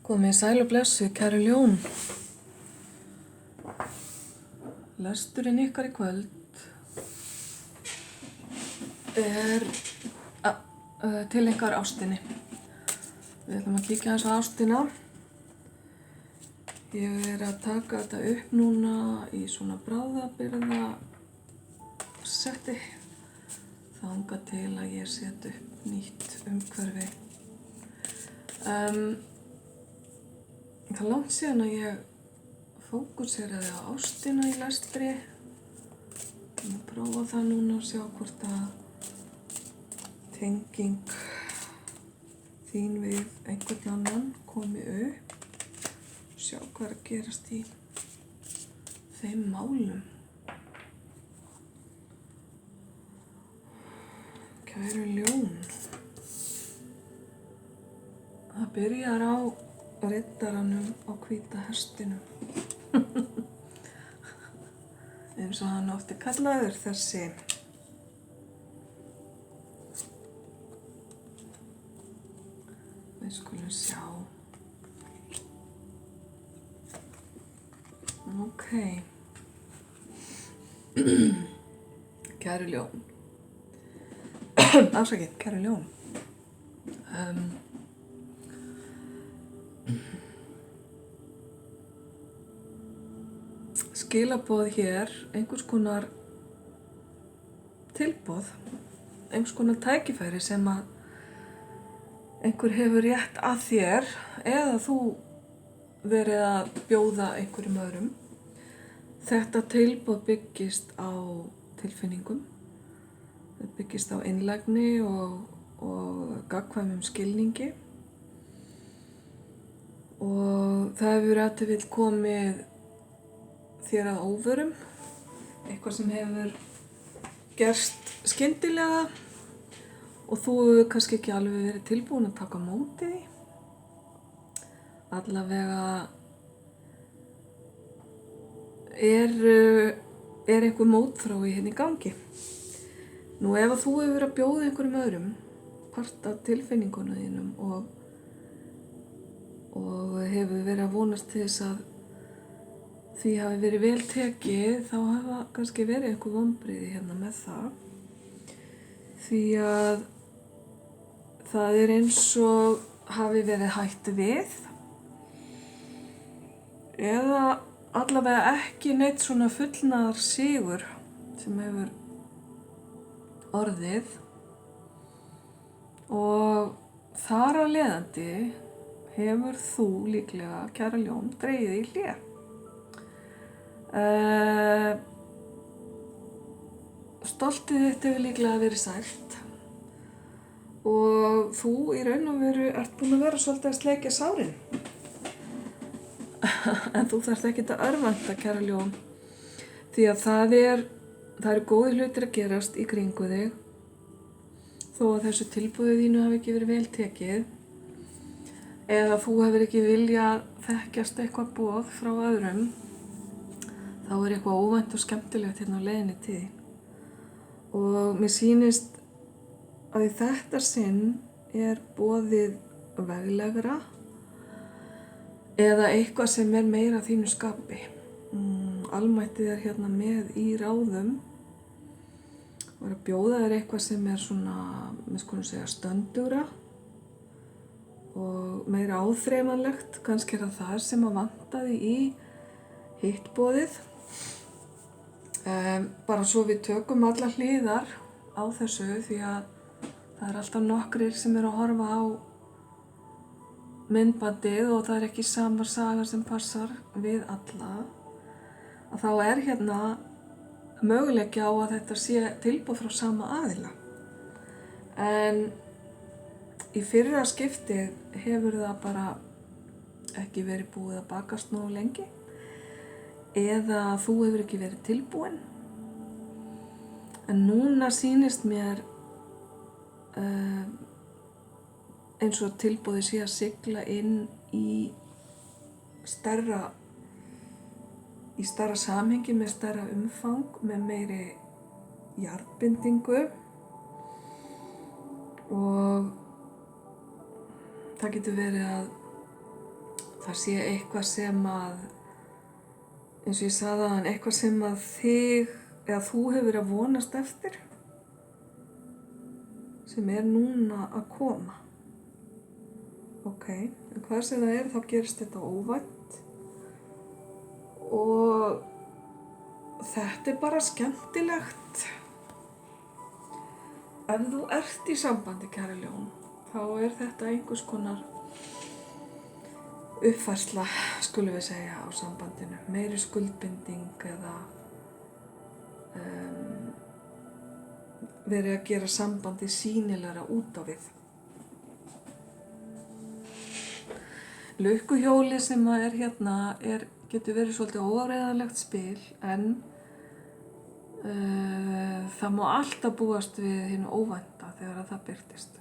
Komið sæl og blessuð, kæru ljón. Lesturinn ykkar í kvöld er til ykkar ástinni. Við ætlum að kíkja aðeins á ástina. Ég er að taka þetta upp núna í svona bráðabirgða setti þangað til að ég set upp nýtt umhverfi. Það er langt síðan að ég fókuseraði á ástina í lestri. Ég er að prófa það núna og sjá hvort að tenging þín við einhvern annan komi upp. Sjá hvað er að gerast í þeim málum. Kæru ljón. Það byrjar á riddaranum á hvíta hestinum. Eins og hann oft er kallaður þessi. Við skulum sjá. Ok. Kæru ljón. Afsakið, kæru ljón. Skilaboð hér, einhvers konar tilboð, einhvers konar tækifæri sem að einhver hefur rétt að þér eða þú verið að bjóða einhverjum öðrum. Þetta tilboð byggist á tilfinningum, það byggist á einlægni og gagnkvæmum skilningi og það hefur ef til vill komið þér að óvörum, eitthvað sem hefur gerst skyndilega og þú hefur kannski ekki alveg verið tilbúin að taka á móti því. Allavega er einhver mótþrói hérna í gangi. Nú ef að þú hefur verið að bjóða einhverjum öðrum part af tilfinningunum þínum og hefur verið að vonast til þess að því hafi verið vel tekið, þá hafa kannski verið einhver vonbrigði hérna með það. Því að það er eins og hafi verið hætt við eða allavega ekki neitt svona fullnaðar sigur sem hefur orðið og þar af leiðandi hefur þú líklega, kæra ljón, dregið í hlé. Stoltið þitt hefur líklega verið sært og þú í raun og veru ert búin að vera svolítið að sleikja sárin. En þú þarft ekkert að örvænta, kæra ljón, því að það eru góðir hlutir að gerast í kringu þig þó að þessu tilboði þínu hafi ekki verið vel tekið eða þú hefur ekki viljað þekkjast eitthvað boð frá öðrum. Þá er eitthvað óvænt og skemmtilegt hérna á leiðinni til þín. Og mér sýnist að í þetta sinn er boðið veglegra eða eitthvað sem er meira þínu skapi. Almættið er hérna með í ráðum og er að bjóða þér eitthvað sem er svona, við skulum segja, stöndugra og meira áþreifanlegt. Kannski er það sem að vantaði í hitt boðið. Bara svo við tökum alla hliðar á þessu því að það er alltaf nokkrir sem eru að horfa á myndbandið og það er ekki sama saga sem passar við alla, að þá er hérna möguleiki á að þetta sé tilboð frá sama aðila. En í fyrra skiptið hefur það bara ekki verið búið að bakast nógu lengi eða þú hefur ekki verið tilbúin. En núna sýnist mér eins og tilboðið sé að sigla inn í stærra samhengi með stærra umfang, með meiri jarðbindingu og það getur verið að það sé eitthvað sem að, eins og ég sagði áðan, eitthvað sem að þig eða þú hefur verið að vonast eftir sem núna að koma. Ok, en hvað sem það þá gerist þetta óvænt og þetta bara skemmtilegt. Ef þú ert í sambandi, kæra ljón, þá þetta einhvers konar uppfærsla, skulum við segja, á sambandinu. Meiri skuldbinding eða verið að gera sambandi sýnilegra út á við. Lukkuhjóli sem hérna getur verið svolítið óáreiðanlegt spil, en það má alltaf búast við hinu óvænta þegar að það birtist.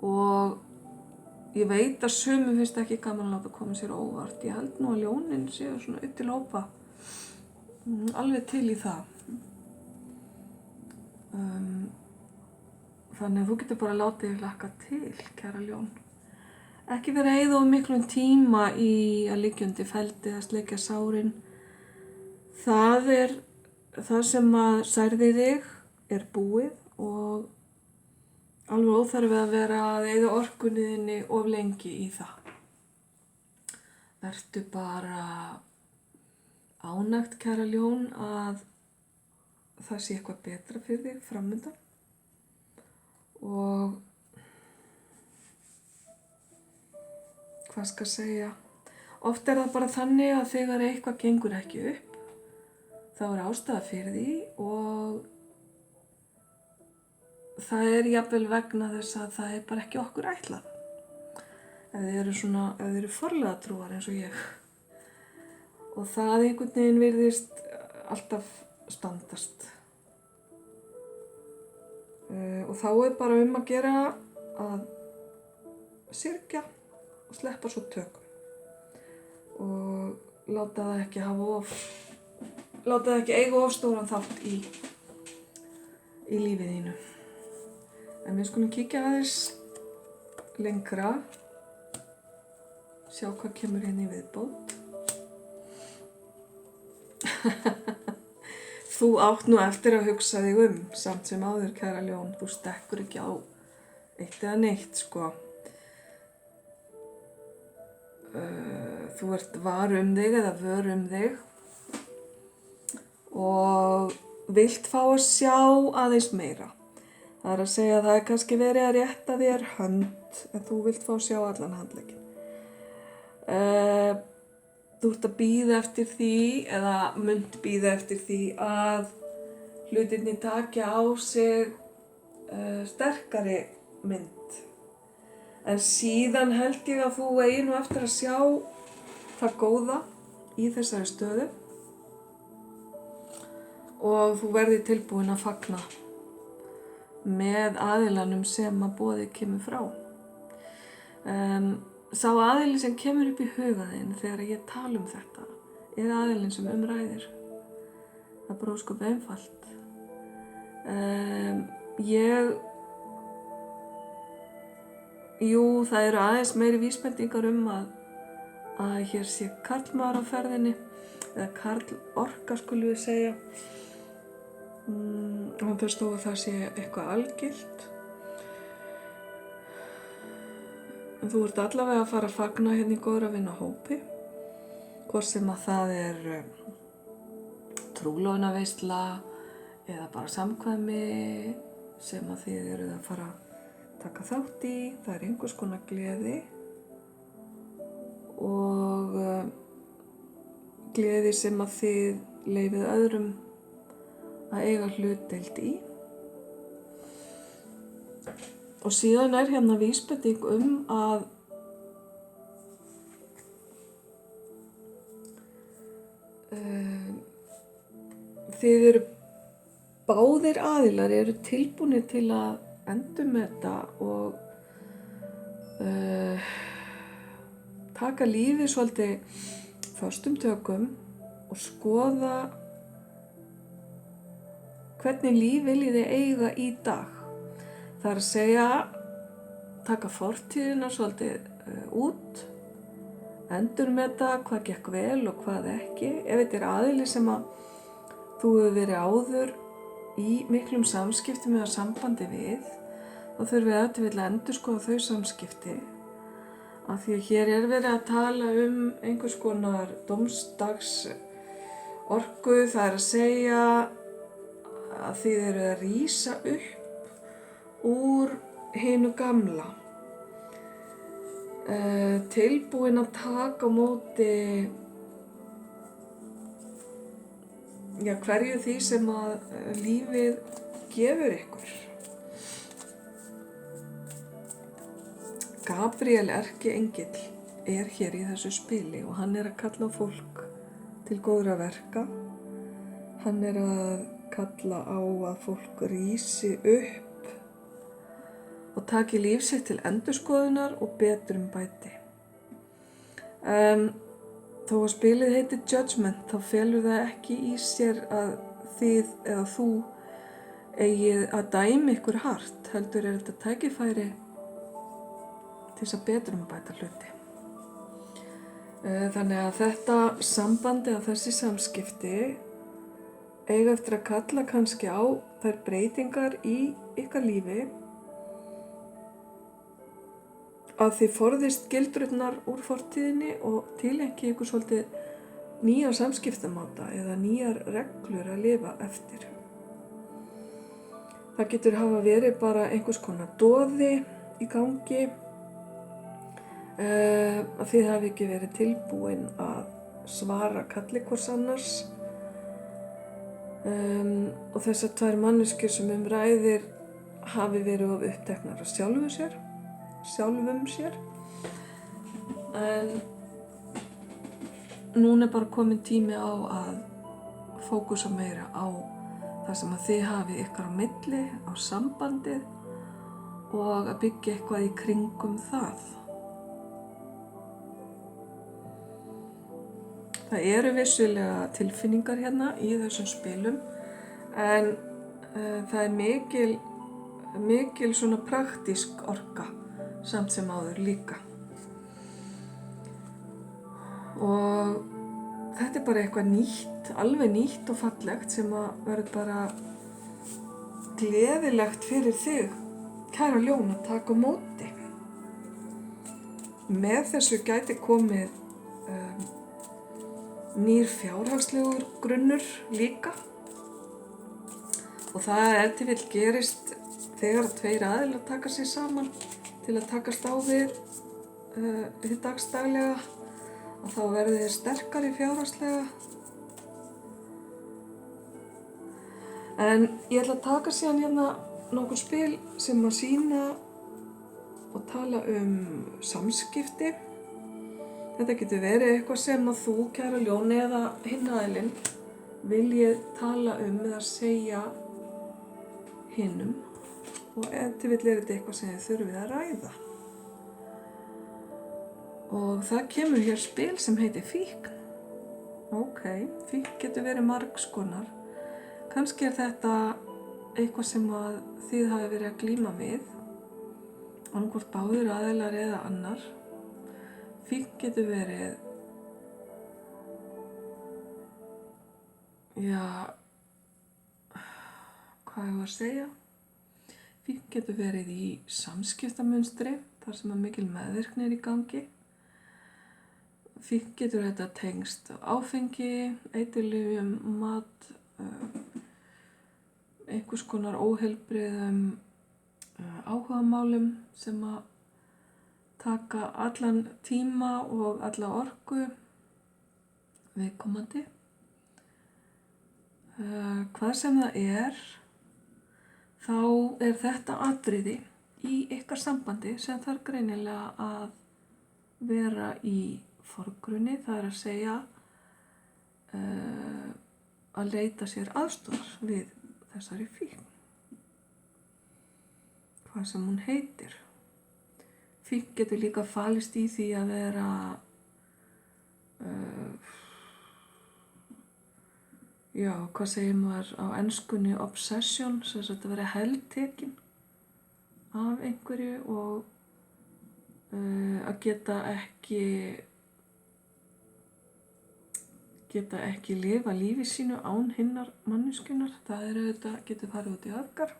Og ég veit að sumum finnst ekki gaman að láta koma sér óvart. Ég held nú að ljónin séu svona upp til hópa alveg til í það. Þannig að þú getur bara látið þig hlakka til, kæra ljón. Ekki vera að eyða of miklum tíma í að liggja undir feldi eða sleikja sárin. Það sem að særði þig búið og alveg óþarfi að vera að eyða orkunni þinni of lengi í það. Vertu bara ánægt, kæra ljón, að það sé eitthvað betra fyrir þig framundan. Og hvað skal segja? Oft það bara þannig að þegar eitthvað gengur ekki upp, þá ástæða fyrir því og það jafnvel vegna þess að það bara ekki okkur ætlað. Ef þið eru forliðatrúar eins og ég. Og það einhvern veginn virðist alltaf standast. Og þá bara að gera að syrgja og sleppa svo tökum. Og láta það ekki eiga of stóran þátt í lífið þínu. En við skulum kíkja aðeins lengra, sjá hvað kemur hérna í viðbót. Þú átt nú eftir að hugsa þig samt sem áður, kæra ljón. Þú stekkur ekki á eitt eða neitt, sko. Þú ert var þig eða vör þig og vilt fá að sjá aðeins meira. Það að segja að það kannski verið að rétta þér hönd, en þú vilt fá að sjá allan handlegginn. Þú ert að bíða eftir því, eða munt bíða eftir því að hlutirnir taki á sig sterkari mynd. En síðan held ég að þú eigi nú eftir að sjá það góða í þessari stöðu og þú verði tilbúin að fagna með aðilanum sem að boðið kemur frá. Sá aðili sem kemur upp í huga þinn þegar ég tala þetta aðilinn sem ræðir. Það bara ósköp einfalt. Jú, það eru aðeins meiri vísbendingar að hér sé karlmaður á ferðinni, eða karlorka skulum við segja. Og það stóð að það sé eitthvað algilt. En þú ert allavega að fara að fagna hérna í góðra vina hópi. Hvort sem að það trúlofunarveisla eða bara samkvæmi sem að þið eruð að fara taka þátt í. Það einhvers konar gleði og gleði sem að þið leyfið öðrum að eiga hlutdeild í. Og síðan hérna vísbending að þið eru báðir aðilar eru tilbúnir til að endurmeta og taka lífið svolítið föstum tökum og skoða hvernig líf viljið þið eiga í dag. Það að segja taka fortíðina svolítið út endurmeta hvað gekk vel og hvað ekki. Ef þetta er aðili sem að þú hefur verið áður í miklum samskiptum eða sambandi við, þá þurfum við ef til vill að endurskoða þau samskipti. Af því að hér er verið að tala einhvers konar dómsdags orku, það er að segja að þið eru að rísa upp úr hinu gamla. Tilbúin að taka á móti hverju því sem að lífið gefur ykkur. Gabriel erkiengill er hér í þessu spili og hann er að kalla á fólk til góðra verka. Hann er að kalla á að fólk rísi upp og taki líf sitt til endurskoðunar og betrumbæti. Þó að spilið heitir Judgment, þá felur það ekki í sér að þið eða þú eigið að dæmi ykkur hart, heldur er þetta tækifæri til þess að betrumbæta hluti. Þannig að þetta sambandi eða þessi samskipti eiga eftir að kalla kannski á þær breytingar í ykkar lífi að þið forðist gildrurnar úr fortíðinni og tileinki ykkur svolítið nýja samskiptamáta eða nýjar reglur að lifa eftir. Það getur hafa verið bara einhvers konar doði í gangi, að þið hafi ekki verið tilbúin að svara kalli hvors annars. Og þessar tvær manneskjur sem ræðir hafi verið of uppteknar af sjálfum sér. En núna er bara komin tími á að fókusa meira á það sem að þið hafið ykkar á milli, á sambandið og að byggja eitthvað í kringum það. Það eru vissulega tilfinningar hérna í þessum spilum en það er mikil svona praktísk orka samt sem áður líka. Og þetta er bara eitthvað nýtt, alveg nýtt og fallegt sem að verður bara gleðilegt fyrir þig, kæra ljón, að taka á móti. Með þessu gæti komið nýr fjárhagslegur grunnur líka. Og það til vill gerist þegar tveir aðilar taka sig saman til að takast á við hið dagsdaglega, að þá verði þeir sterkari fjárhagslega. En ég ætla að taka síðan hérna nokkur spil sem að sýna og tala samskipti. Þetta getur verið eitthvað sem að þú, kæra ljón, eða hinn aðilinn viljið tala eða segja hinum. Og ef til vill er þetta eitthvað sem þið þurfið að ræða. Og það kemur hér spil sem heitir fíkn. Ok, fíkn getur verið margs konar. Kannski er þetta eitthvað sem að þið hafi verið að glíma við, annarkvort báðir aðilar eða annar. Fíkn getur verið, hvað ég var að segja? Fíkn getur verið í samskiptamunstri, þar sem að mikil meðvirkni er í gangi. Fíkn getur þetta tengst áfengi, eiturlyfjum, mat, einhvers konar óheilbrigðum áhugamálum sem að taka allan tíma og alla orku viðkomandi. Hvað sem það er, þá er þetta atriði í ykkar sambandi sem þarf greinilega að vera í forgrunni, það er að segja að leita sér aðstoðar við þessari fíkn. Hvað sem hún heitir. Fíkn getur líka falist í því að vera hvað segir maður á enskunni, obsession, sem sagt að vera heltekin af einhverju og að geta ekki geta ekki lifa lífi sínu án hinnar manneskjunnar. Það auðvitað getur farið út í öfgar.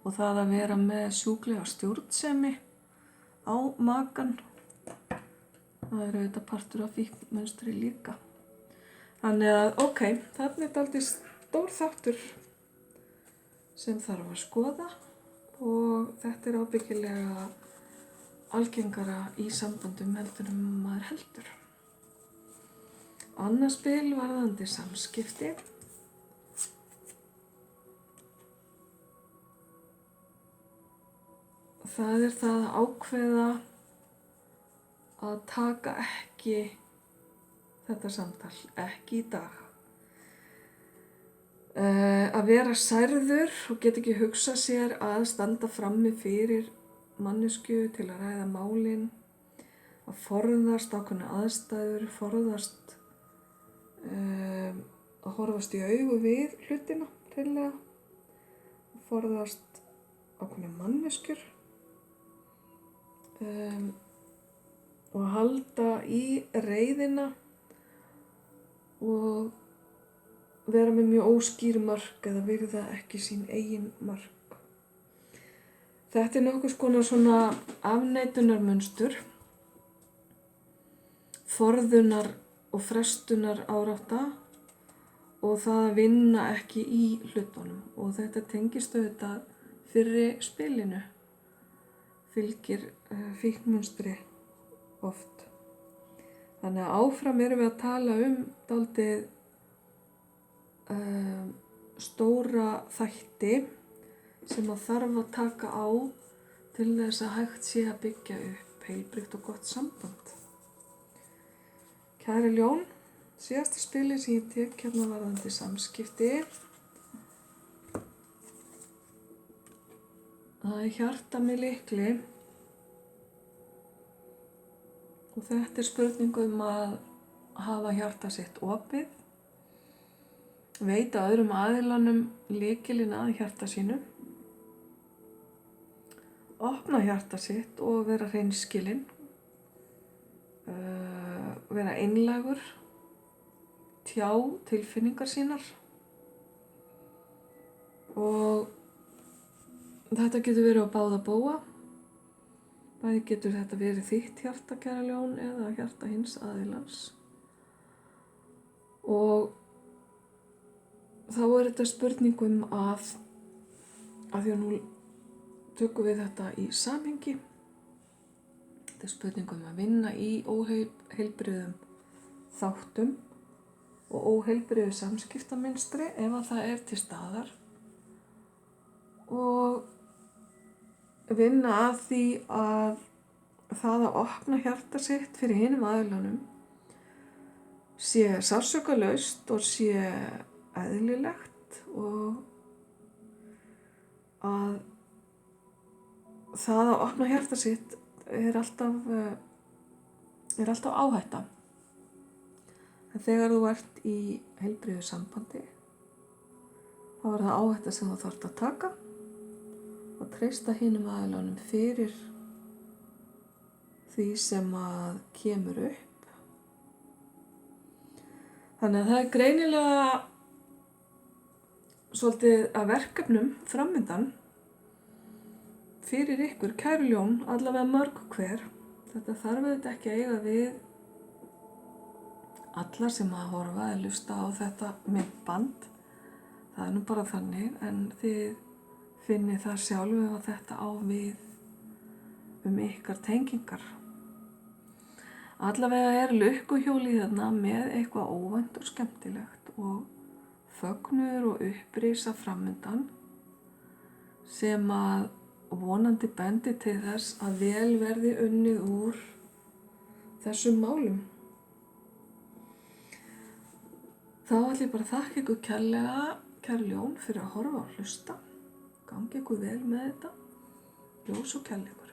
Og það að vera með sjúklega stjórnsemi á makann, það auðvitað partur af fíknmönstri líka. Þannig að, þarna dálítið stór þáttur sem þarf að skoða og þetta ábyggilega algengara í sambandum heldur maður heldur. Annað spil varðandi samskipti. Það það að ákveða að taka ekki þetta samtal, ekki í dag. Að vera særður og geta ekki hugsað sér að standa frammi fyrir manneskju til að ræða málin, að forðast ákveðna aðstæður, forðast að horfast í augu við hlutina, hreinlega, forðast ákveðna manneskjur og halda í reiðina og vera með mjög óskýr mörk eða virða ekki sín eigin mörk. Þetta nokkuð konar svona afneitunarmunstur, forðunar og frestunar árátta og það að vinna ekki í hlutunum. Og þetta tengist auðvitað fyrri spilinu, fylgir fíknmönstri oft. Þannig að áfram erum við að tala dálítið stóra þætti sem að þarf að taka á til þess að hægt sé að byggja upp heilbrigt og gott samband. Kæri ljón, síðasta spilið sem ég tek hérna varðandi samskipti. Það hjarta með lykli og þetta spurning að hafa hjarta sitt opið, veita öðrum aðilanum lykilinn að hjarta sínu, opna hjarta sitt og vera hreinskilinn, vera einlægur, tjá tilfinningar sínar og þetta getur verið á báða bóga. Bæði getur þetta verið þitt hjarta, kæra ljón, eða hjarta hins aðilans. Og þá þetta spurning að því að nú tökum við þetta í samhengi. Þetta spurning að vinna í óheilbrigðum þáttum og óheilbrigðu samskiptamynstri ef að það til staðar og vinna að því að það að opna hjarta sitt fyrir hinum aðilanum sé sársaukalaust og sé eðlilegt og að það að opna hjarta sitt er alltaf áhætta. En þegar þú ert í heilbrigðu sambandi þá er það áhætta sem þú þarft að taka og treysta hinum aðilanum fyrir því sem að kemur upp. Þannig að það er greinilega svolítið að verkefnum framundan fyrir ykkur, kæru ljón, allavega mörg hver. Þetta þarf auðvitað ekki að eiga við alla sem að horfa eða hlusta á þetta myndband. Það er nú bara þannig, en þið finnið það sjálfu að þetta á við ykkar tengingar. Allavega lukkuhjólið þarna með eitthvað óvænt og skemmtilegt og fögnuður og upprisa framundan sem að vonandi bendi til þess að vel verði unnið úr þessum málum. Þá ætla ég bara að þakka ykkur kærlega, kæru ljón, fyrir að horfa og hlusta. Gangi ykkur vel með þetta. Ljós og kærleikur.